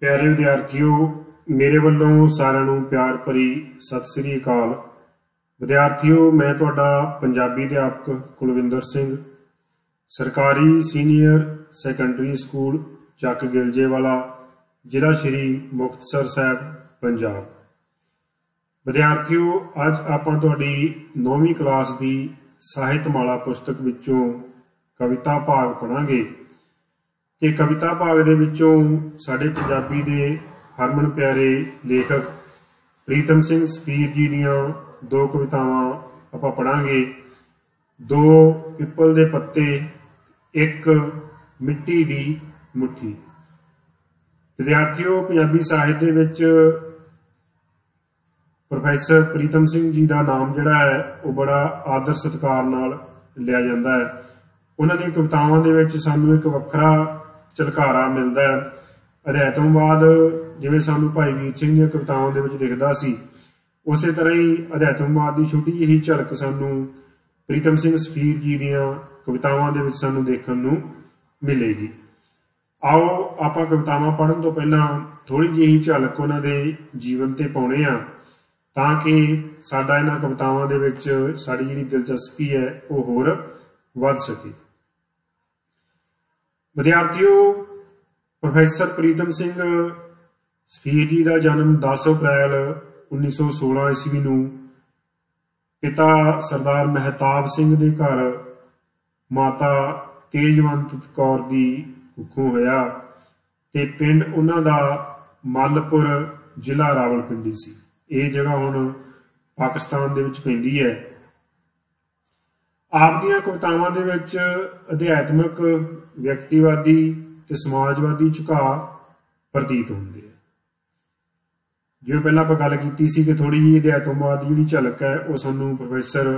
प्यारे विद्यार्थियों, मेरे वालों सारिਆਂ ਨੂੰ प्यार भरी सत श्री अकाल। विद्यार्थियों, मैं तुहाडा पंजाबी अध्यापक कुलविंदर सिंह, सरकारी सीनियर सैकेंडरी स्कूल ਚੱਕ ਗਿਲਜੇਵਾਲਾ, ਜ਼ਿਲ੍ਹਾ ਸ਼੍ਰੀ ਮੁਕਤਸਰ ਸਾਹਿਬ, पंजाब। विद्यार्थियों, ਅੱਜ ਆਪਾਂ ਤੁਹਾਡੀ 9ਵੀਂ ਕਲਾਸ ਦੀ ਸਾਹਿਤਮਾਲਾ ਪੁਸਤਕ ਵਿੱਚੋਂ कविता भाग पढ़ांगे। ਤੇ कविता भाग ਦੇ ਵਿੱਚੋਂ ਸਾਡੇ ਪੰਜਾਬੀ ਦੇ हरमन प्यारे लेखक प्रीतम सिंह सफीर जी ਦੀਆਂ दो कवितावां ਆਪਾਂ पढ़ांगे। दो पिपल दे पत्ते, एक मिट्टी दी मुट्ठी। विद्यार्थियों, पंजाबी साहित्य विच प्रोफैसर प्रीतम सिंह जी का नाम जिहड़ा है वो बड़ा आदर सत्कार नाल लिया जाता है। उन्हां दी कवितावां दे विच सानूं एक वखरा झलकारा मिलता है। अध्याय तो बाद जिवें सानूं भाई वीर सिंह दी कवितावां दे विच दिखदा सी, उस तरह ही अध्याय तो बाद की छोटी जी झलक सानूं प्रीतम सिंह सफीर जी दीयां कवितावां दे विच सानूं देखण नूं मिलेगी। आओ आपां कवितावां पढ़न तो पहलां थोड़ी जी झलक उन्हां दे जीवन ते पाउणे आ, तां कि साडा इन्हां कवितावां दे विच साडी जिहड़ी दिलचस्पी है वो होर वध सके। विद्यार्थियों, प्रोफैसर प्रीतम सिंह सफीर जी का जन्म 10 अप्रैल 1916 ईस्वी नूं पिता सरदार महताब सिंह के घर माता तेजवंत कौर की कुखों होया ते पिंड उन्हां दा मलपुर जिला रावलपिंडी सी। ये जगह हुण पाकिस्तान दे विच पैंदी है। आप दीयां कवितावां दे विच अध्यात्मक, व्यक्तिवादी ते समाजवादी झुकाव प्रतीत होंदे हैं। जिवें पहलां आपां गल कीती सी कि थोड़ी जी अध्यात्मवाद की जिहड़ी झलक है वो सानूं प्रोफैसर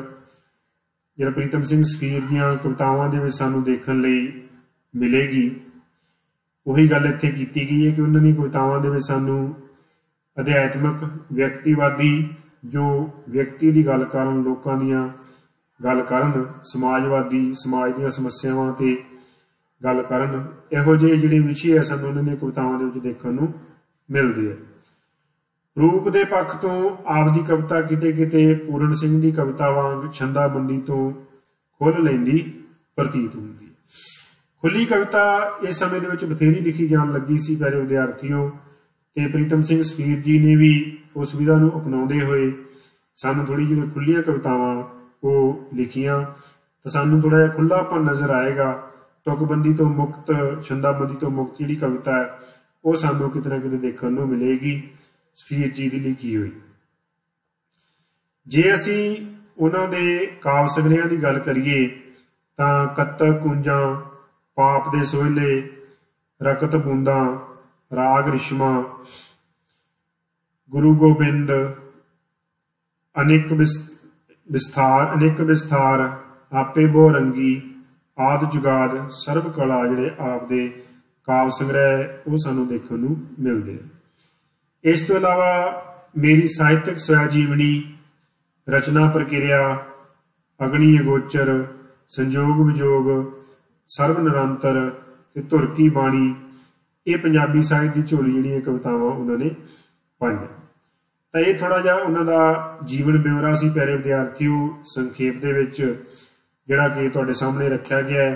जिहड़ा प्रीतम सिंह सफीर दीयां कवितावां दे विच सानूं देखण लई मिलेगी। उही गल इत्थे कीती गई है कि उन्हां दी कवितावां दे विच सानूं अध्यात्मक, व्यक्तिवादी जो व्यक्ति की गल करन, लोकां दीयां गल करन, समाजवादी समाज दीयां समस्यावां ते गल करन, इहो ਜਿਹੇ ਜਿਹੜੇ विषय है सानूं उन्हां ਦੀਆਂ कवितावां ਦੇ ਵਿੱਚ ਦੇਖਣ ਨੂੰ ਮਿਲਦੇ ਆ। रूप के पक्ष तो आपकी कविता किते किते पूरन सिंह की कविता वांग छंदाबंदी तो खुल लैंदी प्रतीत होंदी। खुली कविता इस समय दे विच बथेरी लिखी जान लगी सी प्यारे विद्यार्थियों, ते प्रीतम सिंह सफीर जी ने भी उस विधा नूं अपनाउंदे होए सानूं थोड़ी जिहड़ी खुल्लियां कवितावां वो लिखियां, तो सानूं थोड़ा जिहा खुल्लापन नज़र आएगा। तुकबंदी तो मुक्त, छंदाबंदी तो मुक्त जिहड़ी कविता है वो सानूं किते ना किते देखण नूं मिलेगी सफीर जी की लिखी हुई। जे असी उन्हां दे काव्य संग्रहां की गल करिए तां कत्तक कुंजां, पाप दे सोहले, रकत बूंदां, राग रिश्मा, गुरु गोबिंद, अनेक विस्तार, आपे बहुरंगी, आद जुगाद, सर्व कला जिहड़े आप दे काव्य संग्रह वो सानूं देखण नूं मिलदे हैं। इस तो इलावा मेरी साहित्यक स्वैजीवनी, रचना प्रक्रिया, अग्नि अगोचर, संजोग विजोग, सर्व निरंतर ते धुर की बाणी, ये पंजाबी साहित्य की झोली जिहड़ियां कवितावां उन्होंने पाईआं। तो ये थोड़ा जिहा उन्हां दा जीवन ब्यौरा सी प्यारे विद्यार्थियों, संखेप दे विच जिहड़ा कि तुहाडे सामने रखा गया है,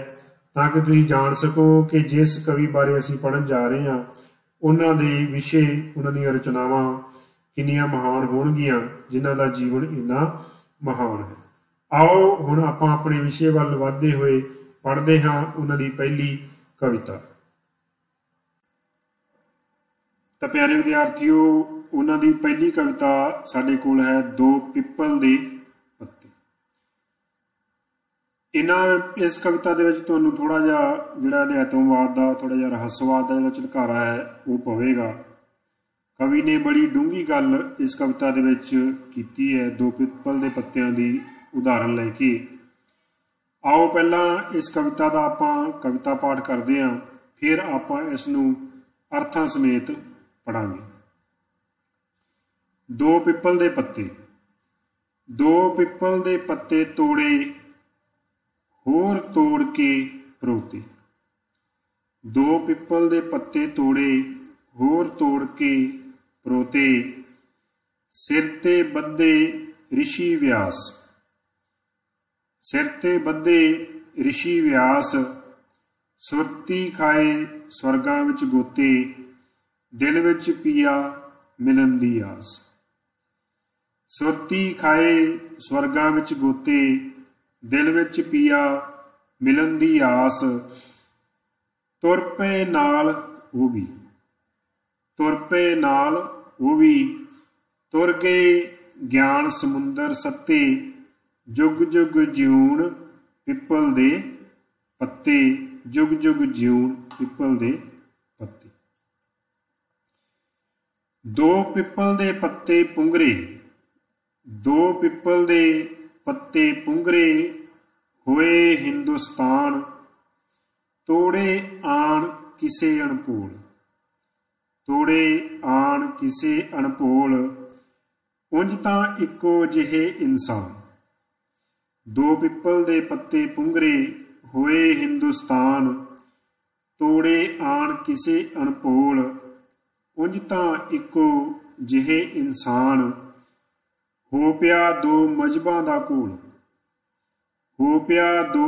ताकि तुसीं जाण सको कि जिस कवि बारे असीं पढ़न जा रहे हैं उन्हां दे विषय, उन्हां दीयां रचनावां किन्नियां महान होणगीਆਂ जिन्हां दा जीवन इन्ना महान है। आओ हुण आपां अपने विषय वल वधदे होए पढ़दे हां उन्हां दी पहली कविता। तां प्यारे विद्यार्थियों, उन्हां दी पहली कविता साडे कोल है दो पिपल दे पत्ते। इस कविता दे विच तुहानूं थोड़ा जिहा जिहड़ा अध्यात्मवाद दा, थोड़ा जिहा रहस्यवाद दा जिहड़ा झलकारा है वो पवेगा। कवि ने बड़ी डूंगी गल इस कविता दे विच कीती है, दो पिपल दे पत्तियां दी उदाहरण लैके। आओ पहलां इस कविता दा आपां कविता पाठ करदे हां, फिर आपां इस नूं अर्थां समेत पढ़ांगे। दो पिपल दे पत्ते। दो पिपल दे पत्ते तोड़े, होर तोड़ के परोते। दो पिपल दे पत्ते तोड़े, होर तोड़ के परोते, सिर ते बद्धे ऋषि व्यास। सिर ते बद्धे ऋषि व्यास, सुरती खाए स्वर्गां विच गोते, दिल विच पिया मिलन दी आस। सुरती खाए स्वर्गां विच गोते, दिल विच पिया मिलन दी आस। तुर पे नाल वो भी, तुर पे नाल वो भी, तुर गए ज्ञान समुंदर सत्ते, जुग जुग जिऊण पिपल दे पत्ते, जुग जुग जिऊण पिपल दे पत्ते। दो पिपल दे पत्ते पुंगरे, दो पिपल दे पत्ते पुंगरे, होए हिंदुस्तान, तोड़े आण किसे अणभोल, तोड़े आण किसे अणभोल, उंज तां इक्को जिहे इंसान। दो पिपल दे पत्ते पुंगरे, होए हिंदुस्तान, तोड़े आण किसे अणभोल, उंज तां इक्को जिहे इंसान। हो पिया दो मजहबां दा घोल, हो पिया दो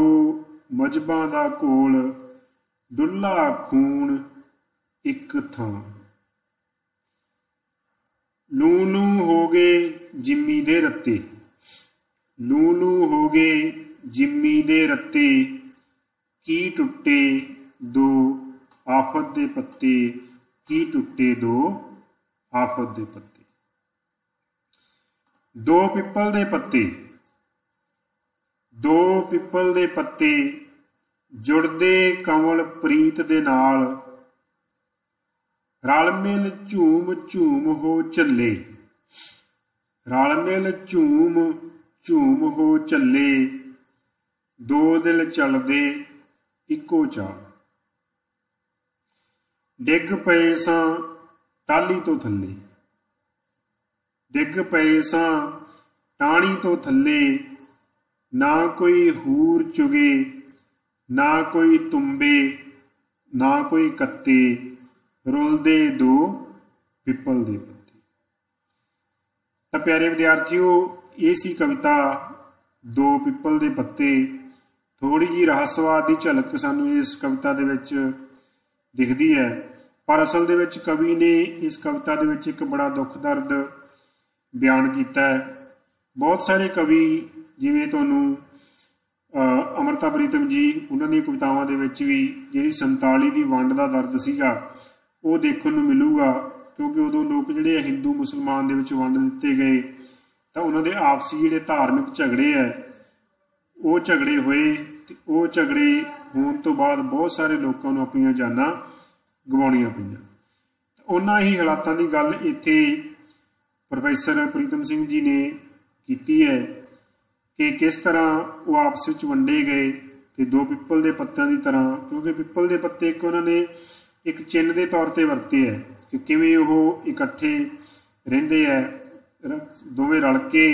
मजहबां दा घोल, डुल्ला खून एक थां। लू लू हो गए जिम्मी दे रत्ते, लू लू हो गए जिम्मी दे रत्ते, की टुटे दो आफत दे पत्ते, की टुटे दो आफत दे पत्ते। दो पिपल दे पत्ते, दो पिपल दे पत्ते, जुड़दे कंवल प्रीत दे नाल, रल मिल झूम झूम हो चले, रल मिल झूम झूम हो चले, दो दिल चलदे इक्को चाल। डिग पए सां टाली तो थल्ले, डिग पए सां टाणी तो थल्ले, ना कोई हूर चुगे, ना कोई तुंबे, ना कोई कत्ते, रुलदे दो पिपल दे पत्ते। तो प्यारे विद्यार्थियों, ये सी कविता दो पिपल दे पत्ते। थोड़ी जी रहस्यवाद की झलक सानू इस कविता दे विच दिखदी है, पर असल दे विच कवि ने इस कविता दे विच एक बड़ा दुख दर्द बयान किया है। बहुत सारे कवि जिवें तुहानूं अमृता प्रीतम जी उन्होंने कवितावां दे विच भी जिहड़ी 47 की वंड का दर्द सीगा वो देखने को मिलूगा, क्योंकि उदों लोग जिहड़े हिंदू मुसलमान दे विच वंड दिते गए तो उन्होंने आपसी जिहड़े धार्मिक झगड़े है वो झगड़े होए, वो झगड़े होने तो बाद बहुत सारे लोगों को अपनी जानां गवाउणियां पईआं। उन्हां ही हालातां की गल इत्थे प्रोफैसर प्रीतम सिंह जी ने की है कि किस तरह वो आपस में वंडे गए तो दो पिपल के पत्तों की तरह, क्योंकि पिपल के पत्ते एक उन्होंने एक चिन्ह के तौर पर वरते है कि किवें वो इकट्ठे रहिंदे है, दोवें रल के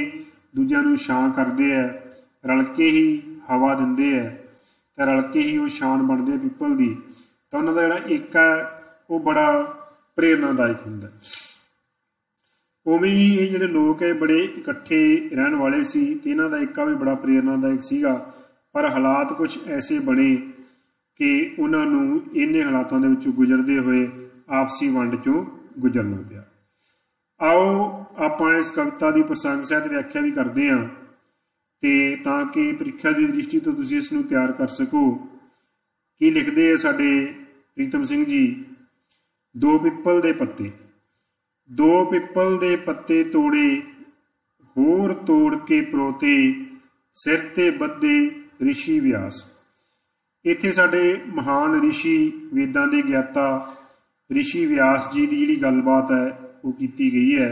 दूजिਆਂ ਨੂੰ छां करते हैं, रल के ही हवा दिंदे है तो रल के ही वो छान बनते हैं पिपल की। तो उन्होंने जिहड़ा एक है वो बड़ा प्रेरणादायक हुंदा। उवें ही ये जिहड़े लोग है बड़े इकट्ठे रहन वाले सी ते इन्हां दा एका भी बड़ा प्रेरणादायक सीगा, पर हालात कुछ ऐसे बने कि उन्हां नूं इन्ने हालातां दे विचों गुजरदे होए आपसी वंड चों गुजरना पिया। आओ आपां इस कविता की प्रसंग सहित व्याख्या भी करते हैं ते तां कि परीक्षा की दृष्टि तो तुसीं इस नूं तैयार कर सको। की लिखदे है साडे प्रीतम सिंह जी, दो पिपल दे पत्ते, दो पिपल दे पत्ते तोड़े, होर तोड़ के परोते, सिर ते बद्धे ऋषि व्यास। इत्थे साडे महान ऋषि वेदां दे ज्ञाता ऋषि व्यास जी की जिहड़ी गलबात है वो की गई है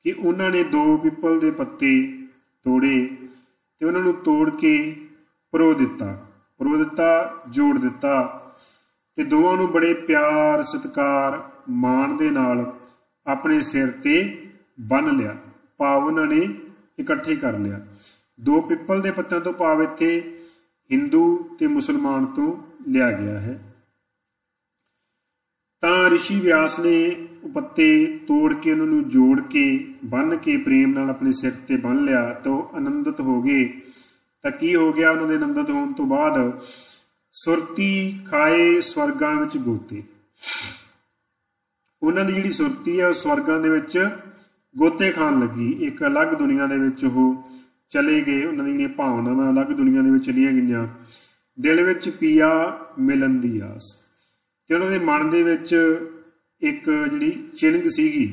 कि उन्होंने दो पिपल के पत्ते तोड़े तो उन्होंने तोड़ के परो दिता, जोड़ दिता ते दोवां नूं बड़े प्यार सत्कार मान दे नाल अपने सिर ते बन लिया, भाव उन्होंने इकट्ठे कर लिया। दो पिपल के पत्तों तो भाव इत्थे हिंदू ते मुसलमान तो लिया गया है। तां ऋषि व्यास ने पत्ते तोड़ के उन्होंने जोड़ के बन के प्रेम नाल अपने सिर ते बन लिया तो आनंदित हो गए। तो की हो गया, उन्होंने आनंदित होने तो बाद सुरती खाए स्वर्गां विच गोते। उन्हों की जिहड़ी सुरती है स्वर्गां दे विच गोते खान लगी, एक अलग दुनिया दे विच वो चले गए। उन्होंने जिहड़ियां भावनावां अलग दुनिया दे विच चलियां गईयां। दिल विच पिया मिलन दी आस, ते उन्होंने मन दे विच एक जिहड़ी चिणग सीगी,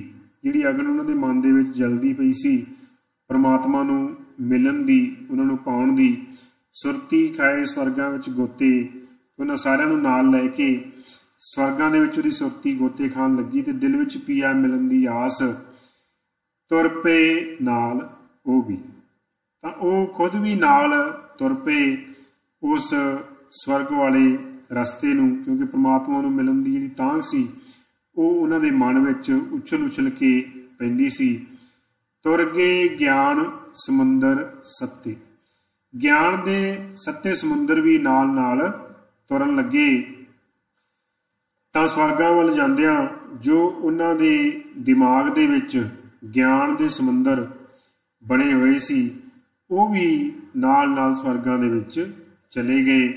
जिहड़ी अगन उन्होंने मन दे विच जलदी पई सी परमात्मा नूं मिलन दी, उन्होंने पाउण दी। सुरती खाए स्वर्गां विच गोते, उन्हां सारिआं नूं नाल लै के स्वर्गां दे विच उहदी सुरती गोते खान लगी। ते दिल विच पिया मिलन दी आस, तुर पे नाल वो भी, तां वो खुद भी नाल तुर पे उस स्वर्ग वाले रस्ते नूं, क्योंकि परमात्मा नूं मिलन दी जिहड़ी तांघ सी वो उन्हां दे मन विच उछल उछल के पैंदी सी। तुर गए ज्ञान समंदर सत्ते, ज्ञान दे सत्ते समुंदर भी नाल नाल तुरन लगे। तां स्वर्गां वल जांदियां जो उन्हां दे दिमाग दे विच ज्ञान दे समुंदर बने हुए सी वो भी नाल नाल स्वर्गां दे विच चले गए।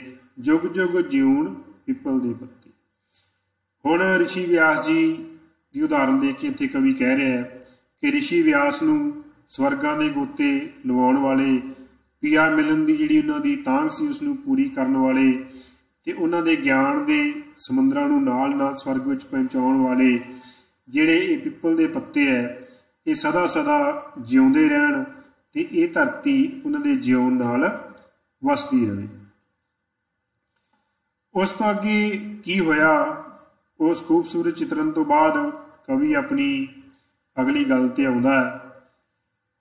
जुग जुग जीवन पिपल दे पत्ते। हुण ऋषि व्यास जी की उदाहरण दे के इत्थे कवि कह रहा है कि ऋषि व्यास नूं स्वर्गां दे गोते लवाउण वाले, पिया मिलन दी जिहड़ी उन्हां दी तांघ सी उसनूं पूरी करन वाले, ते उन्हां दे ज्ञान दे समुंदरां नूं नाल नाल स्वर्ग विच पहुंचाउण वाले जिहड़े ये पिपल दे पत्ते है, ये सदा सदा जिउंदे रहण ते ये धरती उन्हां दे जिउण नाल वसदी रहे। उस तो अगे की होया, उस खूबसूरत चित्रण तो बाद कवि अपनी अगली गल ते आउंदा है।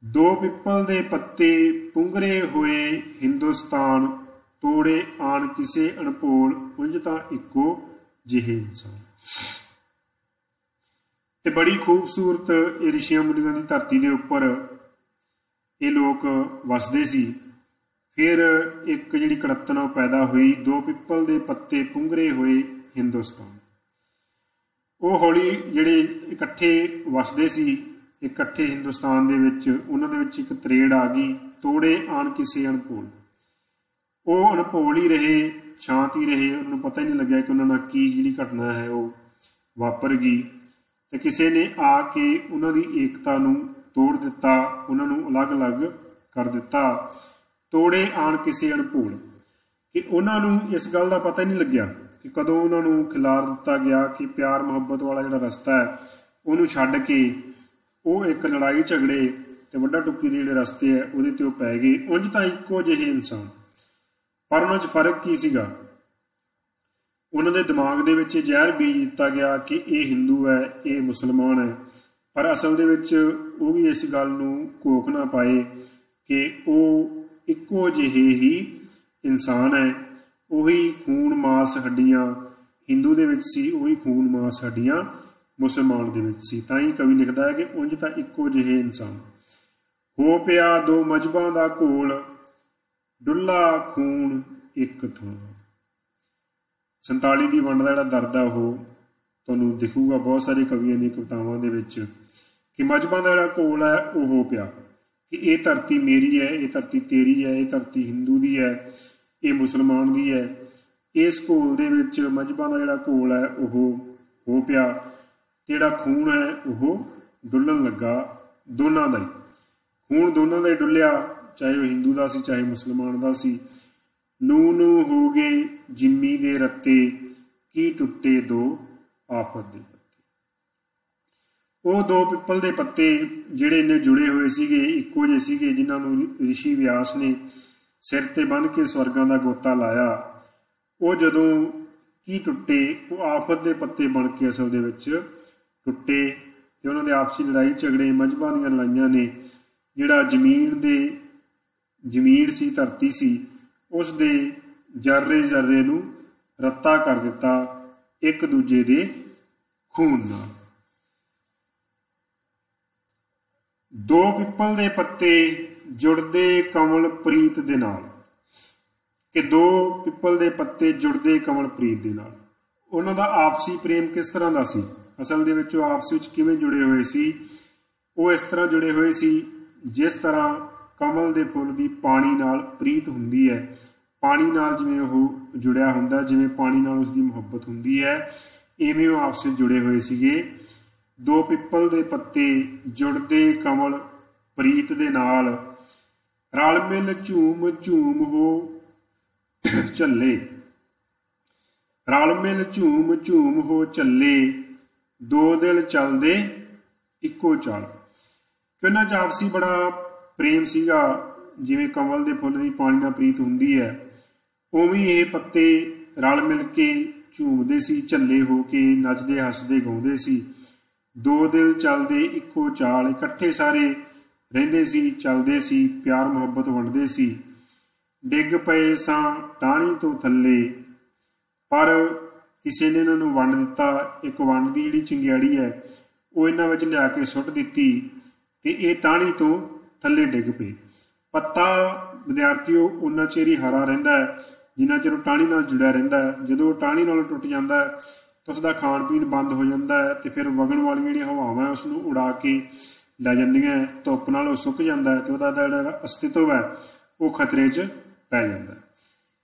दो पिपल दे पत्ते पुंगरे हुए हिंदुस्तान, तोड़े आन किसे अणभोल, उंज तां इक्को जिहे इंसान। ते बड़ी खूबसूरत ये ऋषियां मुनियां दी धरती दे उपर ये लोग वसदे सी। फिर एक जिहड़ी कड़तन पैदा हुई, दो पिपल दे पत्ते पुंगरे हुए हिंदुस्तान। वो हौली जिहड़े इकट्ठे वसदे सी इकट्ठे हिंदुस्तान दे विच, उन्हां दे विच एक तरेड़ आ गई, तोड़े आन किसे अणभोल। वो अणभोल ही रहे, शांत ही रहे, उन्होंने पता ही नहीं लग्या कि उन्होंने की जिहड़ी घटना है वो वापर गई। तो किसी ने आके उन्हां दी एकता नूं तोड़ दिता, उन्होंने अलग अलग कर दिता। तोड़े आन किसे अणभोल, कि उन्होंने इस गल का पता ही नहीं लग्या कि कदों उन्होंने खिलार दिता गया कि प्यार मुहब्बत वाला जिहड़ा रस्ता है उन्होंने छड्ड के वो एक लड़ाई झगड़े ते वड्डा टुक्की दे जिहड़े रस्ते है उहदे ते पै गए। उंज तां इक्को जिहे इंसान, पर उन्हां 'च फर्क की सीगा, उन्हां दे दिमाग दे विच जहर बीज दिता गया कि ये हिंदू है ये मुसलमान है, पर असल दे विच वो भी इस गल नूं घोख ना पाए कि वो इक्को जिहे ही इंसान है। उही खून मास हड्डियां हिंदू दे विच सी, उही खून मास हड्डियां मुसलमान दे विच सी। तां ही कवि लिखदा है कि उंज तां इक्को जिहे इंसान, हो पिया दो मजहबां दा घोल, डुल्ला खून एक थां। 47 की वंड का जिहड़ा दर्द है वो तुहानूं दिखूगा बहुत सारे कवियों दी कवितावां दे विच कि मजहबां दा जिहड़ा घोल है वो हो पिया कि ये धरती मेरी है, ये धरती तेरी है, ये धरती हिंदू दी है, ये मुसलमान दी है। इस घोल दे विच मजहबां दा जिहड़ा घोल है वो हो पिया, जिहड़ा खून है वो डुल्लण लगा दोनों का ही। खून दोनों का ही डुलिया, चाहे वह हिंदू का सी चाहे मुसलमान का सी। नू नू हो गए जिम्मी दे रत्ते, की टुटे दो आफत दे पत्ते। वो दो पिपल दे पत्ते जिहड़े इन्ने जुड़े हुए सीगे, इक्को जिहे सीगे, जिन्हां नूं ऋषि व्यास ने सिर ते बन के स्वर्गां दा गोता लाया, वो जदों की टुटे, वो आफत दे पत्ते बन के असल दे विच टुटे। ते उन्हां दे आपसी लड़ाई झगड़े मजहबां दीयां लड़ाइयां ने जिहड़ा जमीन सी धरती सी उस दे जर्रे जर्रे नूं रत्ता कर दिता एक दूजे दे खून नाल। दो पिपल दे पत्ते जुड़दे कमल प्रीत दे नाल, कि दो पिपल दे पत्ते जुड़दे कमल प्रीत दे नाल। ਉਹਨਾਂ ਦਾ ਆਪਸੀ ਪ੍ਰੇਮ ਕਿਸ ਤਰ੍ਹਾਂ ਦਾ ਸੀ, ਅਸਲ ਦੇ ਵਿੱਚ ਉਹ ਆਪਸ ਵਿੱਚ ਕਿਵੇਂ ਜੁੜੇ ਹੋਏ ਸੀ। ਉਹ ਇਸ ਤਰ੍ਹਾਂ ਜੁੜੇ ਹੋਏ ਸੀ ਜਿਸ ਤਰ੍ਹਾਂ ਕਮਲ ਦੇ ਫੁੱਲ ਦੀ ਪਾਣੀ ਨਾਲ ਪ੍ਰੀਤ ਹੁੰਦੀ ਹੈ, ਪਾਣੀ ਨਾਲ ਜਿਵੇਂ ਉਹ ਜੁੜਿਆ ਹੁੰਦਾ, ਜਿਵੇਂ ਪਾਣੀ ਨਾਲ ਉਸਦੀ ਮੁਹੱਬਤ ਹੁੰਦੀ ਹੈ, ਇਵੇਂ ਉਹ ਆਪਸ ਵਿੱਚ ਜੁੜੇ ਹੋਏ ਸੀਗੇ। ਦੋ ਪਿੱਪਲ ਦੇ ਪੱਤੇ ਜੁੜਦੇ ਕਮਲ ਪ੍ਰੀਤ ਦੇ ਨਾਲ, ਰਲ ਮਿਲ ਝੂਮ ਝੂਮ ਹੋ ਝੱਲੇ, ਰਲ ਮਿਲ ਝੂਮ ਝੂਮ ਹੋ ਝੱਲੇ, ਦੋ ਦਿਲ ਚੱਲਦੇ ਇੱਕੋ ਚਾਲ। ਕਿ ਉਹਨਾਂ 'ਚ ਆਪਸੀ ਬੜਾ ਪ੍ਰੇਮ ਸੀਗਾ, ਜਿਵੇਂ ਕਮਲ ਦੇ ਫੁੱਲ ਦੀ ਪਾਣੀ ਨਾਲ ਪ੍ਰੀਤ ਹੁੰਦੀ ਹੈ, ਉਵੇਂ ਇਹ ਪੱਤੇ ਰਲ ਮਿਲ ਕੇ ਝੂਮਦੇ ਸੀ, ਝੱਲੇ ਹੋ ਕੇ ਨੱਚਦੇ ਹੱਸਦੇ ਗਾਉਂਦੇ ਸੀ। ਦੋ ਦਿਲ ਚੱਲਦੇ ਇੱਕੋ ਚਾਲ, ਇਕੱਠੇ ਸਾਰੇ ਰਹਿੰਦੇ ਸੀ, ਚੱਲਦੇ ਸੀ, ਪਿਆਰ ਮੁਹੱਬਤ ਵੰਡਦੇ ਸੀ। ਡਿੱਗ ਪਏ ਸਾਂ ਟਾਹਣੀ ਤੋਂ ਥੱਲੇ, ਪਰ ਕਿਸੇ ਨੇ ਇਹਨਾਂ ਨੂੰ ਵੰਡ ਦਿੱਤਾ। ਇੱਕ ਵੰਡ ਦੀ ਜਿਹੜੀ ਚੰਗਿਆੜੀ ਹੈ ਉਹ ਇਹਨਾਂ ਵਿੱਚ ਲਿਆ ਕੇ ਸੁੱਟ ਦਿੱਤੀ ਤੇ ਇਹ ਟਾਹਣੀ ਤੋਂ ਥੱਲੇ ਡਿੱਗ ਪਏ। ਪੱਤਾ ਵਿਦਿਆਰਥੀਓ ਉਹਨਾਂ ਚਿਰ ਹੀ ਹਰਾ ਰਹਿੰਦਾ ਹੈ ਜਿੰਨਾ ਚਿਰ ਉਹ ਟਾਹਣੀ ਨਾਲ ਜੁੜਿਆ ਰਹਿੰਦਾ ਹੈ। ਜਦੋਂ ਟਾਹਣੀ ਨਾਲ ਟੁੱਟ ਜਾਂਦਾ ਹੈ ਤਾਂ ਉਸਦਾ ਖਾਣ ਪੀਣ ਬੰਦ ਹੋ ਜਾਂਦਾ ਹੈ ਤੇ ਫਿਰ ਵਗਣ ਵਾਲੀਆਂ ਜਿਹੜੀਆਂ ਹਵਾਵਾਂ ਉਸ ਨੂੰ ਉਡਾ ਕੇ ਲੈ ਜਾਂਦੀਆਂ, ਧੁੱਪ ਨਾਲ ਉਹ ਸੁੱਕ ਜਾਂਦਾ ਹੈ ਤੇ ਉਹਦਾ ਜਿਹੜਾ ਅਸਤਿਤਵ ਹੈ ਉਹ ਖਤਰੇ 'ਚ ਪੈ ਜਾਂਦਾ ਹੈ।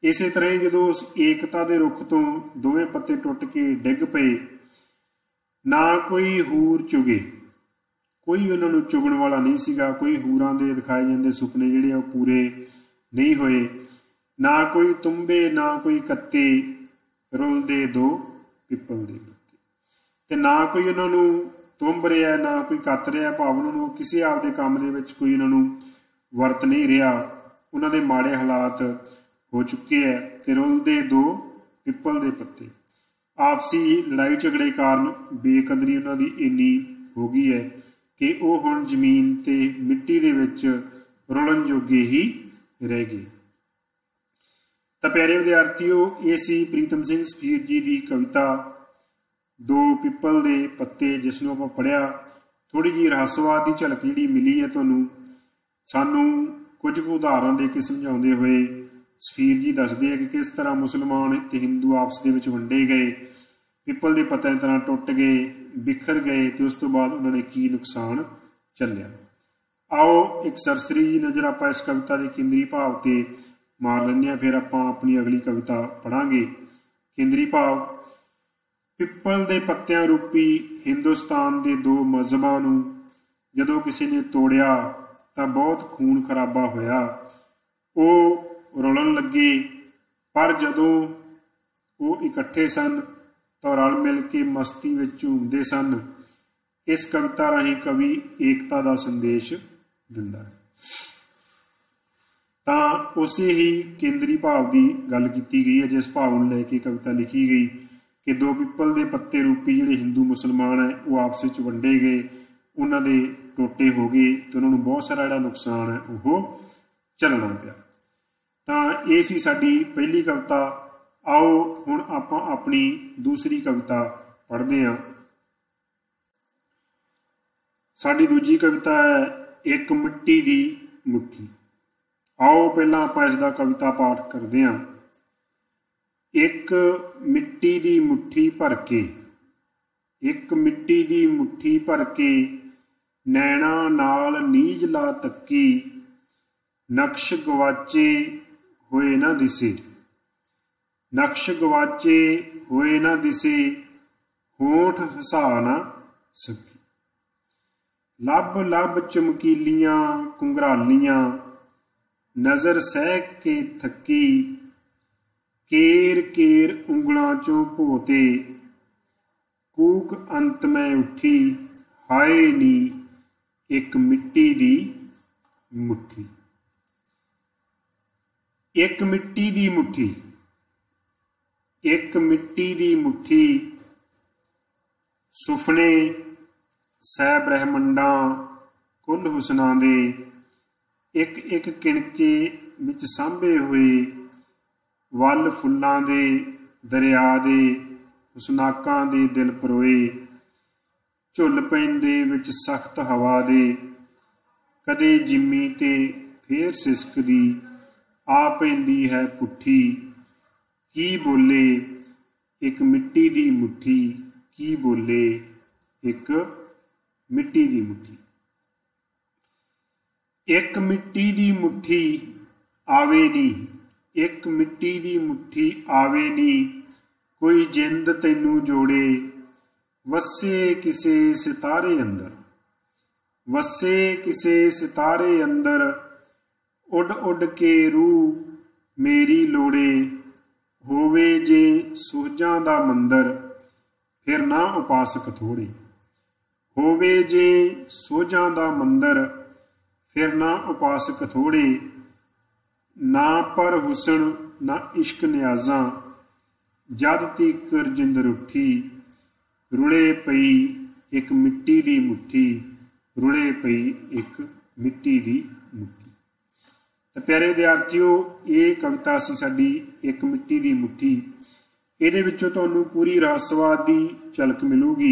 ਇਸੇ ਤਰ੍ਹਾਂ ਹੀ ਜਦੋਂ ਉਸ ਏਕਤਾ ਦੇ ਰੁੱਖ ਤੋਂ ਦੋਵੇਂ ਪੱਤੇ ਟੁੱਟ ਕੇ ਡਿੱਗ ਪਏ, ਨਾ ਕੋਈ ਹੂਰ ਚੁਗੇ, ਕੋਈ ਉਹਨਾਂ ਨੂੰ ਚੁਗਣ ਵਾਲਾ ਨਹੀਂ ਸੀਗਾ, ਕੋਈ ਹੂਰਾਂ ਦੇ ਦਿਖਾਏ ਜਾਂਦੇ ਸੁਪਨੇ ਜਿਹੜੇ ਉਹ ਪੂਰੇ ਨਹੀਂ ਹੋਏ, ਨਾ ਕੋਈ ਤੁੰਬੇ ਨਾ ਕੋਈ ਕੱਤੇ, ਰੁਲਦੇ ਦੋ ਪਿੱਪਲ ਦੇ ਪੱਤੇ। ਤੇ ਨਾ ਕੋਈ ਉਹਨਾਂ ਨੂੰ ਤੁੰਬ ਰਿਹਾ ਨਾ ਕੋਈ ਕੱਤ ਰਿਹਾ, ਭਾਵ ਉਹਨਾਂ ਨੂੰ ਕਿਸੇ ਆਪਦੇ ਕੰਮ ਦੇ ਵਿੱਚ ਕੋਈ ਉਹਨਾਂ ਨੂੰ ਵਰਤ ਨਹੀਂ ਰਿਹਾ, ਉਹਨਾਂ ਦੇ ਮਾੜੇ ਹਾਲਾਤ ਹੋ ਚੁੱਕੇ ਹੈ। ਤੇ ਰੁਲਦੇ ਦੋ ਪਿੱਪਲ ਦੇ ਪੱਤੇ, ਆਪਸੀ ਲੜਾਈ ਝਗੜੇ ਕਾਰਨ ਬੇਕਦਰੀ ਉਹਨਾਂ ਦੀ ਇੰਨੀ ਹੋ ਗਈ ਹੈ ਕਿ ਉਹ ਹੁਣ ਜ਼ਮੀਨ ਤੇ ਮਿੱਟੀ ਦੇ ਵਿੱਚ ਰੁਲਣ ਜੋਗੇ ਹੀ ਰਹਿ ਗਏ। ਤਾਂ ਪਿਆਰੇ ਵਿਦਿਆਰਥੀਓ, ਇਹ ਸੀ ਪ੍ਰੀਤਮ ਸਿੰਘ ਸਫੀਰ ਜੀ ਦੀ ਕਵਿਤਾ ਦੋ ਪਿੱਪਲ ਦੇ ਪੱਤੇ, ਜਿਸ ਨੂੰ ਆਪਾਂ ਪੜ੍ਹਿਆ। ਥੋੜ੍ਹੀ ਜਿਹੀ ਰਹੱਸਵਾਦ ਦੀ ਝਲਕ ਜਿਹੜੀ ਮਿਲੀ ਹੈ ਤੁਹਾਨੂੰ, ਸਾਨੂੰ ਕੁਝ ਕੁ ਉਦਾਹਰਨ ਦੇ ਕੇ ਸਮਝਾਉਂਦੇ ਹੋਏ ਸਫੀਰ ਜੀ ਦੱਸਦੇ ਆ ਕਿ ਕਿਸ ਤਰ੍ਹਾਂ ਮੁਸਲਮਾਨ ਤੇ ਹਿੰਦੂ ਆਪਸ ਦੇ ਵਿੱਚ ਵੰਡੇ ਗਏ, ਪਿੱਪਲ ਦੇ ਪੱਤਿਆਂ ਦੀ ਤਰ੍ਹਾਂ ਟੁੱਟ ਗਏ, ਬਿਖਰ ਗਏ ਤੇ ਉਸ ਤੋਂ ਬਾਅਦ ਉਹਨਾਂ ਨੇ ਕੀ ਨੁਕਸਾਨ ਝੱਲਿਆ। ਆਓ ਇੱਕ ਸਰਸਰੀ ਜੀ ਨਜ਼ਰ ਆਪਾਂ ਇਸ ਕਵਿਤਾ ਦੇ ਕੇਂਦਰੀ ਭਾਵ ਤੇ ਮਾਰ ਲੈਂਦੇ ਹਾਂ, ਫਿਰ ਆਪਾਂ ਆਪਣੀ ਅਗਲੀ ਕਵਿਤਾ ਪੜ੍ਹਾਂਗੇ। ਕੇਂਦਰੀ ਭਾਵ, ਪਿੱਪਲ ਦੇ ਪੱਤਿਆਂ ਰੂਪੀ ਹਿੰਦੁਸਤਾਨ ਦੇ ਦੋ ਮਜ਼ਹਬਾਂ ਨੂੰ ਜਦੋਂ ਕਿਸੇ ਨੇ ਤੋੜਿਆ ਤਾਂ ਬਹੁਤ ਖੂਨ ਖਰਾਬਾ ਹੋਇਆ। ਉਹ ਰੁਲਣ ਲੱਗੇ, ਪਰ ਜਦੋਂ ਉਹ ਇਕੱਠੇ ਸਨ ਤਾਂ ਰਲ ਮਿਲ ਕੇ ਮਸਤੀ ਵਿੱਚ ਝੂਮਦੇ ਸਨ। ਇਸ ਕਵਿਤਾ ਰਾਹੀਂ ਕਵੀ ਏਕਤਾ ਦਾ ਸੰਦੇਸ਼ ਦਿੰਦਾ ਹੈ। ਤਾਂ ਉਸੇ ਹੀ ਕੇਂਦਰੀ ਭਾਵ ਦੀ ਗੱਲ ਕੀਤੀ ਗਈ ਹੈ, ਜਿਸ ਭਾਵ ਨੂੰ ਲੈ ਕੇ ਕਵਿਤਾ ਲਿਖੀ ਗਈ ਕਿ ਦੋ ਪਿੱਪਲ ਦੇ ਪੱਤੇ ਰੂਪੀ ਜਿਹੜੇ ਹਿੰਦੂ ਮੁਸਲਮਾਨ ਹੈ ਉਹ ਆਪਸ ਵਿੱਚ ਵੰਡੇ ਗਏ, ਉਹਨਾਂ ਦੇ ਟੋਟੇ ਹੋ ਗਏ ਤੇ ਉਹਨਾਂ ਨੂੰ ਬਹੁਤ ਸਾਰਾ ਜਿਹੜਾ ਨੁਕਸਾਨ ਹੈ ਉਹ ਝੱਲਣਾ ਪਿਆ। ਤਾਂ ਇਹ ਸੀ ਸਾਡੀ ਪਹਿਲੀ ਕਵਿਤਾ। ਆਓ ਹੁਣ ਆਪਾਂ ਆਪਣੀ ਦੂਸਰੀ ਕਵਿਤਾ ਪੜ੍ਹਦੇ ਹਾਂ। ਸਾਡੀ ਦੂਜੀ ਕਵਿਤਾ ਹੈ ਇੱਕ ਮਿੱਟੀ ਦੀ ਮੁੱਠੀ। ਆਓ ਪਹਿਲਾਂ ਆਪਾਂ ਇਸ ਦਾ ਕਵਿਤਾ ਪਾਠ ਕਰਦੇ ਹਾਂ। ਇੱਕ ਮਿੱਟੀ ਦੀ ਮੁੱਠੀ ਭਰ ਕੇ, ਇੱਕ ਮਿੱਟੀ ਦੀ ਮੁੱਠੀ ਭਰ ਕੇ, ਨੈਣਾ ਨਾਲ ਨੀਝ ਲਾ ਤੱਕੀ, ਨਕਸ਼ ਗਵਾਚੇ ਹੋਏ ਨਾ ਦਿਸੇ, ਨਕਸ਼ ਗਵਾਚੇ ਹੋਏ ਨਾ ਦਿਸੇ, ਹੋਂਠ ਹਸਾ ਨਾ ਸਕੀ। ਲੱਭ ਲੱਭ ਚਮਕੀਲੀਆਂ ਘੁੰਗਰਾਲੀਆਂ, ਨਜ਼ਰ ਸਹਿ ਕੇ ਥੱਕੀ, ਕੇਰ ਕੇਰ ਉਂਗਲਾਂ ਚੋਂ ਭੋਤੇ, ਕੂਕ ਅੰਤ ਮੈਂ ਉੱਠੀ, ਹਾਏ ਨੀ ਇੱਕ ਮਿੱਟੀ ਦੀ ਮੁੱਠੀ। ਇੱਕ ਮਿੱਟੀ ਦੀ ਮੁੱਠੀ, ਇੱਕ ਮਿੱਟੀ ਦੀ ਮੁੱਠੀ, ਸੁਫਨੇ ਸਹਿ ਬ੍ਰਹਮੰਡਾਂ ਕੁੱਲ ਹੁਸਨਾਂ ਦੇ, ਇੱਕ ਇੱਕ ਕਿਣਕੇ ਵਿੱਚ ਸਾਂਭੇ ਹੋਏ, ਵੱਲ ਫੁੱਲਾਂ ਦੇ ਦਰਿਆ ਦੇ, ਹੁਸਨਾਕਾਂ ਦੇ ਦਿਲ ਪਰੋਏ, ਝੁੱਲ ਪੈਂਦੇ ਵਿੱਚ ਸਖਤ ਹਵਾ ਦੇ, ਕਦੇ ਜਿੰਮੀ ਤੇ ਫੇਰ ਸਿਸਕਦੀ, ਆ ਪੈਂਦੀ ਹੈ ਪੁੱਠੀ, ਕੀ ਬੋਲੇ एक मिट्टी दी मुट्ठी की बोले एक मिट्टी दी मुट्ठी। एक मिट्टी दी मुट्ठी आवे नी, एक मिट्टी दी मुट्ठी आवे नी, कोई जिंद तैनू जोड़े, वसे किसे सितारे अंदर, वसे किसे सितारे अंदर, उड़ उड़ के रूह मेरी लोड़े, होवे जे सूरजां दा मंदर, फिर ना उपासक थोड़े, होवे जे सूरजां दा मंदर, फिर ना उपासक थोड़े, ना पर हुसन ना इश्क न्याज़ां, जद तीकर जिंद रुठी, रुले पई एक मिट्टी दी मुट्ठी, रुले पई एक मिट्टी दी मुट्ठी। तो प्यारे विद्यार्थियों, ये कविता सी साडी एक मिट्टी दी मुट्ठी। ਇਹਦੇ ਵਿੱਚੋਂ ਤੁਹਾਨੂੰ ਪੂਰੀ ਰਹੱਸਵਾਦ ਦੀ ਝਲਕ ਮਿਲੂਗੀ।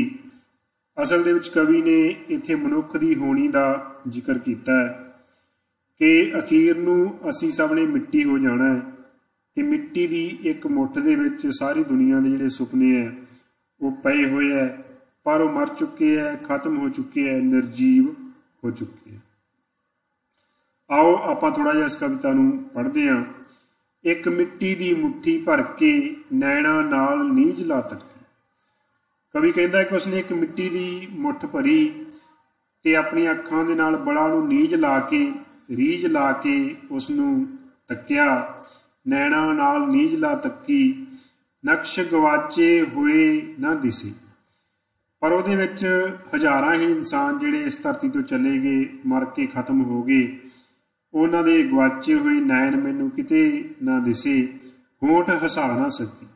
ਅਸਲ ਦੇ ਵਿੱਚ ਕਵੀ ਨੇ ਇੱਥੇ ਮਨੁੱਖ ਦੀ ਹੋਣੀ ਦਾ ਜ਼ਿਕਰ ਕੀਤਾ ਹੈ ਕਿ ਅਖੀਰ ਨੂੰ ਅਸੀਂ ਸਭ ਨੇ ਮਿੱਟੀ ਹੋ ਜਾਣਾ ਹੈ ਤੇ ਮਿੱਟੀ ਦੀ ਇੱਕ ਮੁੱਠ ਦੇ ਵਿੱਚ ਸਾਰੀ ਦੁਨੀਆ ਦੇ ਜਿਹੜੇ ਸੁਪਨੇ ਹੈ ਉਹ ਪਏ ਹੋਏ ਹੈ, ਪਰ ਉਹ ਮਰ ਚੁੱਕੇ ਹੈ, ਖਤਮ ਹੋ ਚੁੱਕੇ ਹੈ, ਨਿਰਜੀਵ ਹੋ ਚੁੱਕੇ ਹੈ। आओ आप थोड़ा जिहा इस कविता नूं पढ़ते हैं। एक मिट्टी दी मुट्ठी भर के नैणा नाल नीज ला तकी। कवि कहता है कि उसने एक मिट्टी दी मुट्ठ भरी ते अपनी अखां दे नाल बड़ा नूं नीज ला के रीझ ला के उसनूं तक्या। नैणा नाल नीज ला तकी, नक्श गवाचे होए ना दिसे। पर उहदे विच हज़ारां ही इंसान जिहड़े इस धरती तो चले गए, मर के खत्म हो गए, उन्हां दे गवाचे हुए नैन मैनू किते ना दिसे, होंठ हसा ना सकी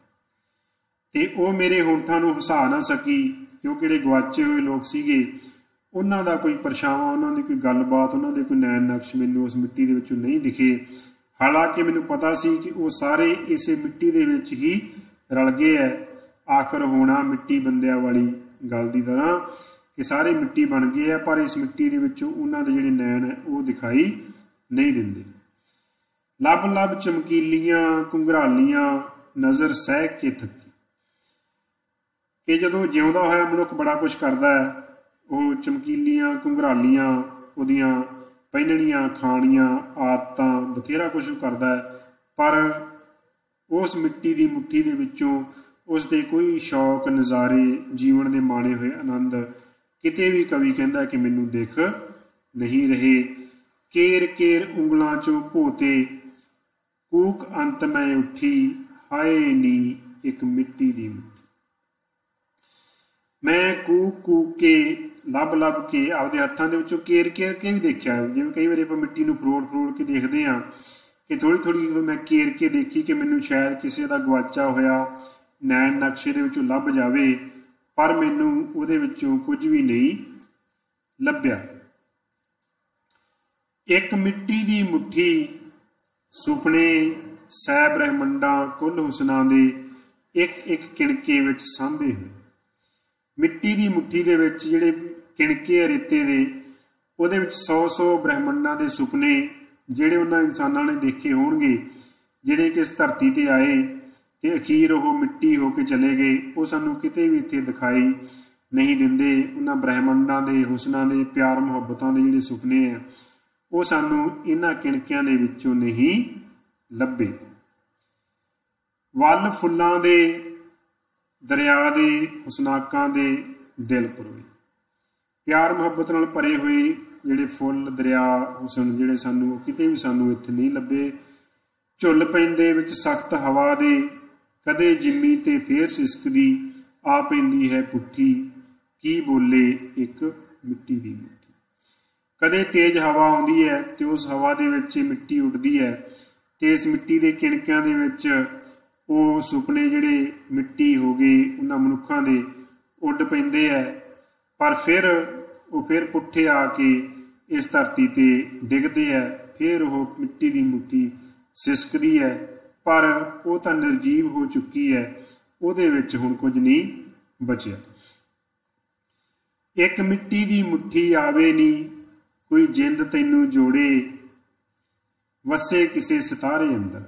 ते वो मेरे होंठां नूं हसा ना सकी, क्योंकि जिहड़े गवाचे हुए लोग सीगे उन्हां दा कोई परछावां, उन्हां दी कोई गलबात, उन्हां दे कोई नैन नक्श मैनू उस मिट्टी दे विचों नहीं दिखे। हालांकि मैनू पता सी कि वो सारे इसे मिट्टी दे विच ही रल गए है। आखिर होना मिट्टी बंदियां वाली गल दी तरह कि सारे मिट्टी बन गए है, पर इस मिट्टी दे विचों उन्हां दे जिहड़े नैन है वो दिखाई नहीं दिंदे। लब लब चमकीलियां घुंघरालियां नज़र सह के थकी। कि जदों जिउंदा होया मनुख बड़ा कुछ करता है, वो चमकीलियां घुंघरालियां उहदियां पहनणियां खाणियां आदतां बथेरा कुछ करता है, पर उस मिट्टी दी मुट्ठी दे विचों उसदे कोई शौक नज़ारे जीवन दे माणे होए आनंद किते भी कवि कहंदा कि मैनू दिख नहीं रहे। केर केर उंगलां चों पोते, कूक अंत मैं उठी, हाय नी एक मिट्टी दी मुट्ठी। मैं कूक कूक के लभ लभ के आपदे हत्थां दे विचों केर केर के भी देखिया। जिवें कई वारी आपां मिट्टी नूं फरोड़ फरोड़ के देखदे हां कि थोड़ी थोड़ी मैं केर के देखी कि मैनू शायद किसी दा गवाचा होया नैन नक्शे दे विचों लभ जावे, पर मैनू उहदे विचों कुछ भी नहीं लभ्या। एक मिट्टी दी मुट्ठी सुपने सै ब्रह्मंडां कुल हुसनां दे एक एक किणके विच सांभे हुए। मिट्टी दी मुट्ठी दे विच जिहड़े किणके रेते दे उहदे विच 100 ब्रह्मंडां दे सुपने जिहड़े उन्हां इंसानां ने देखे होणगे, जिहड़े कि इस धरती ते आए ते अखीर वो मिट्टी हो के चले गए, वो सानू किते भी इत्थे दिखाई नहीं दिंदे। उन्हां ब्रह्मंडां दे हुसनां दे प्यार मुहब्बतां दे जिहड़े सुपने है वो सानू इन्हां किणकियां दे विचों नहीं लभे। वल फुल्लां दे दरिया दे हुसनाकां दे दिल परोए। प्यार मुहब्बत नाल भरे हुए जिहड़े फुल दरिया हुसन जिहड़े सानू किते भी सानू इत्थे नहीं लभे। झुल पैंदे विच सख्त हवा दे, कदे जिम्मी ते फेर सिसकदी, आ पैंदी है पुट्ठी, की बोले एक मिट्टी दी मुट्ठी। कदे तेज हवा आउंदी है ते उस हवा दे विच मिट्टी उड़दी है ते इस मिट्टी दे किणकियां दे विच वो सुपने जिहड़े मिट्टी हो गए उन्हां मनुखां दे उड़ पैंदे है, पर फिर पुट्ठे आके इस धरती ते डिगदे है। फिर वो मिट्टी दी मुट्ठी सिसकदी है, पर वो तां निर्जीव हो चुकी है, उहदे विच हुण कुछ नहीं बचिया। एक मिट्टी दी मुट्ठी आवे नी, कोई जिंद तैनू जोड़े, वसे किसे सितारे अंदर,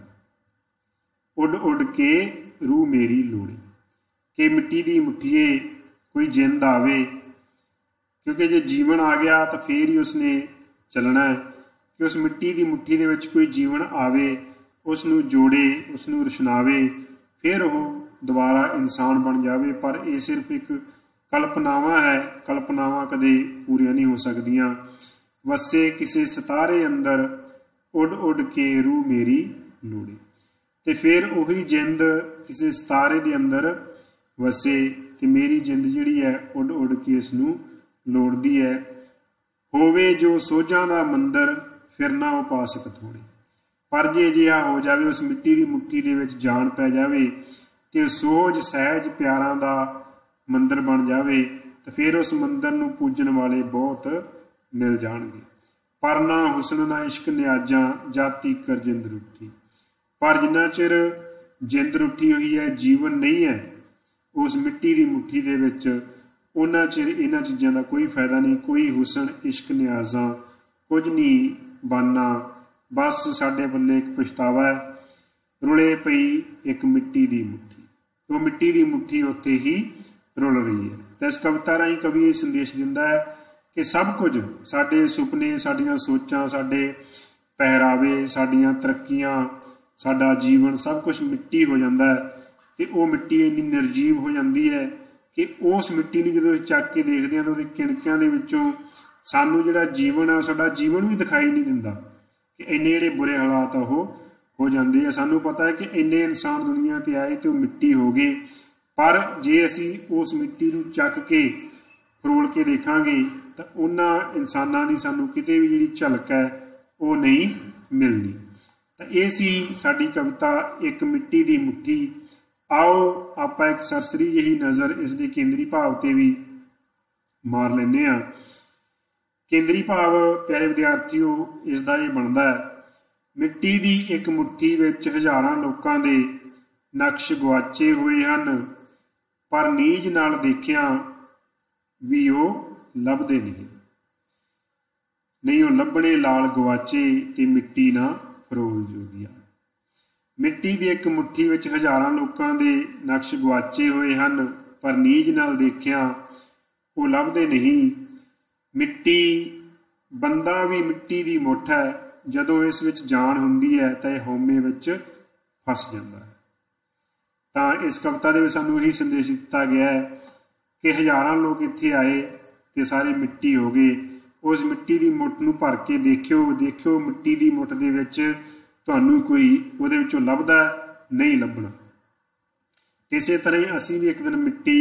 उड़ उड़ के रूह मेरी लोड़े। कि मिट्टी दी मुठीए कोई जिंद आवे, क्योंकि जे जीवन आ गया तो फिर ही उसने चलना है, कि उस मिट्टी की मुट्ठी दे विच कोई जीवन आवे, उसनूं जोड़े, उसनूं रचनावे, फिर वो दोबारा इंसान बन जाए। पर यह सिर्फ एक कल्पनावां है, कल्पनावां कदे पूरीआं नहीं हो सकदियां। वसे किसी सितारे अंदर उड़ उड़ के रूह मेरी लोड़े, तो फिर उही जिंद किसी सितारे के अंदर वसे, तो मेरी जिंद जिहड़ी है उड़ उड़ के इसनूं लोड़दी है। होवे जो सोझां दा मंदर फिर ना वो पा सकत होणे, पर जे अजिहा हो जाए उस मिट्टी की मुट्ठी दे विच जान पै जाए तो सोझ सहज प्यारां दा मंदिर बन जाए, तो फिर उस मंदिर नूं पूजन वाले बहुत मिल जाणगे। पर ना हुसन ना इश्क न्याजा जाती कर जिंद रूठी, पर जिन्ना चिर जिंद रूठी हुई है, जीवन नहीं है उस मिट्टी की मुट्ठी दे विच, उन्ना चिर इन्हां चीज़ां दा कोई फायदा नहीं। कोई हुसन इश्क न्याजा कुछ नहीं बनना, बस साडे बल्ले एक पछतावा है, रुले पई एक मिट्टी की मुट्ठी, वो मिट्टी की मुट्ठी उत्थे ही रुल रही है। तो इस कविता राही कवि ये संदेश दिंदा है कि सब कुछ साडे सुपने, साडियां सोचां, साडे पहरावे, साडियां तरक्कियां, साडा जीवन सब कुछ मिट्टी हो जाता है। तो वो मिट्टी इन्नी निर्जीव हो जाती है कि उस मिट्टी नूं जदों चक के देखते हैं तो उहदे किणकियां दे विचों सानूं जिहड़ा जीवन है साडा जीवन भी दिखाई नहीं दिंदा, कि इन्ने जिहड़े बुरे हालात हो जाते हैं। सानूं पता है कि इन्ने इंसान दुनिया ते आए तो मिट्टी हो गए, पर जे असी उस मिट्टी नूं चक के फरोल के देखांगे तो उन्हां इंसानां दी सानूं किते भी जिहड़ी झलक है वो नहीं मिलनी। तो ये सी साडी कविता एक मिट्टी की मुट्ठी। आओ आपां एक सरसरी जही नज़र इसके केंद्री भाव ते भी मार लैने आ। केंद्री भाव प्यारे विद्यार्थियों इसका ये बनता है, मिट्टी की एक मुट्ठी विच हज़ारां लोकां दे नक्श गुआचे हुए हैं, पर नीज नाल देखिया भी वो लभदे नहीं वो लभणे लाल गुआचे ते मिट्टी ना फरोल जोगिया। मिट्टी की एक मुट्ठी विच हज़ारां लोकां दे नक्श गुआचे हुए हैं, पर नीज नाल देखिया वो लभदे नहीं। मिट्टी बंदा भी मिट्टी की मुठ है, जदों इस विच जान हुंदी है तो यह हौमे विच फस जाता है। तो इस कविता दे विच सानूं यही संदेश दिता गया है कि हज़ारां लोग इत्थे आए तो सारे मिट्टी हो गए। उस मिट्टी की मुठ नूं भर के देखियो मिट्टी की मुठ दे विच तुहानूं कोई उहदे विचों लभदा नहीं लभना। इसे तरह ही असीं भी एक दिन मिट्टी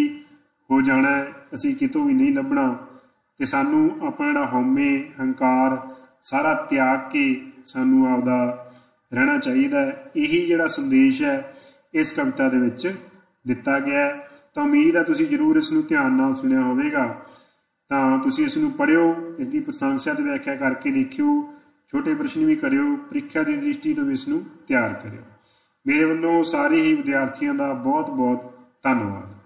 हो जाना है, असीं कितों भी नहीं लभना। तो सानूं अपना जिहड़ा हौमे हंकार सारा त्याग के सानूं आपदा रहना चाहिए। यही जिहड़ा संदेश है इस कविता दे विच दिता गया है। तो उम्मीद है तुसीं जरूर इसनूं ध्यान नाल सुनिया होवेगा। तो तुसीं इसनूं पढ़िओ, इसकी प्रशंसा ते व्याख्या करके देखियो, छोटे प्रश्न भी करियो, प्रीखिया की दृष्टि तो भी इसनूं तैयार करियो। मेरे वल्लों सारे ही विद्यार्थियों का बहुत बहुत धन्यवाद।